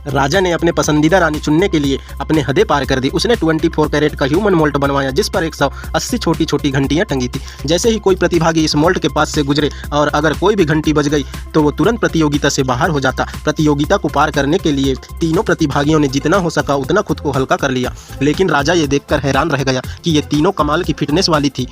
राजा ने अपने पसंदीदा रानी चुनने के लिए अपने हदें पार कर दी। उसने 24 कैरेट का ह्यूमन मोल्ट बनवाया जिस पर 180 छोटी छोटी घंटियां टंगी थी। जैसे ही कोई प्रतिभागी इस मोल्ट के पास से गुजरे और अगर कोई भी घंटी बज गई तो वो तुरंत प्रतियोगिता से बाहर हो जाता। प्रतियोगिता को पार करने के लिए तीनों प्रतिभागियों ने जितना हो सका उतना खुद को हल्का कर लिया, लेकिन राजा ये देखकर हैरान रह गया कि ये तीनों कमाल की फिटनेस वाली थी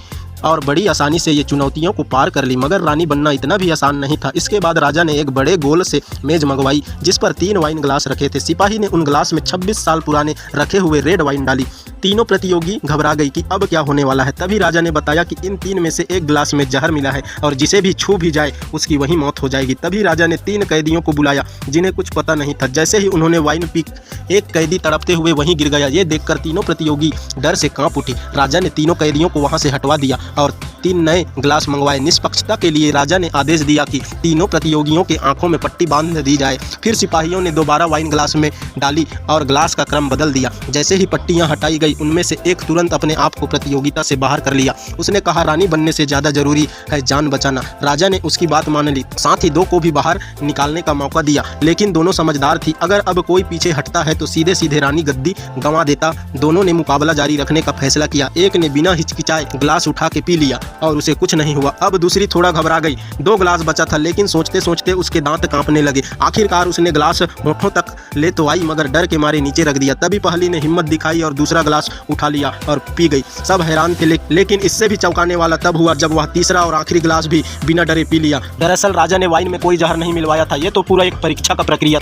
और बड़ी आसानी से ये चुनौतियों को पार कर ली। मगर रानी बनना इतना भी आसान नहीं था। इसके बाद राजा ने एक बड़े गोल से मेज मंगवाई जिस पर 3 वाइन ग्लास रखे थे। सिपाही ने उन ग्लास में 26 साल पुराने रखे हुए रेड वाइन डाली। तीनों प्रतियोगी घबरा गई कि अब क्या होने वाला है। तभी राजा ने बताया कि इन 3 में से एक गिलास में जहर मिला है और जिसे भी छू भी जाए उसकी वही मौत हो जाएगी। तभी राजा ने 3 कैदियों को बुलाया जिन्हें कुछ पता नहीं था। जैसे ही उन्होंने वाइन पी, एक कैदी तड़पते हुए वहीं गिर गया। ये देखकर तीनों प्रतियोगी डर से कांप उठी। राजा ने तीनों कैदियों को वहां से हटवा दिया और 3 नए ग्लास मंगवाए। निष्पक्षता के लिए राजा ने आदेश दिया कि तीनों प्रतियोगियों के आंखों में पट्टी बांध दी जाए। फिर सिपाहियों ने दोबारा वाइन ग्लास में डाली और ग्लास का क्रम बदल दिया। जैसे ही पट्टियां हटाई गई उनमें से एक तुरंत अपने आप को प्रतियोगिता से बाहर कर लिया। उसने कहा रानी बनने से ज़्यादा जरूरी है जान बचाना। राजा ने उसकी बात मान ली, साथ ही 2 को भी बाहर निकालने का मौका दिया, लेकिन दोनों समझदार थी। अगर अब कोई पीछे हटता है तो सीधे सीधे रानी गद्दी गंवा देता। दोनों ने मुकाबला जारी रखने का फैसला किया। एक ने बिना हिचकिचाए ग्लास उठा के पी लिया और उसे कुछ नहीं हुआ। अब दूसरी थोड़ा घबरा गई। 2 ग्लास बचा था, लेकिन सोचते सोचते उसके दांत कांपने लगे। आखिरकार उसने ग्लास होठों तक ले तो आई मगर डर के मारे नीचे रख दिया। तभी पहली ने हिम्मत दिखाई और दूसरा ग्लास उठा लिया और पी गई। सब हैरान थे, लेकिन इससे भी चौंकाने वाला तब हुआ जब वह तीसरा और आखिरी ग्लास भी बिना डरे पी लिया। दरअसल राजा ने वाइन में कोई जहर नहीं मिलवाया था। ये तो पूरा एक परीक्षा का प्रक्रिया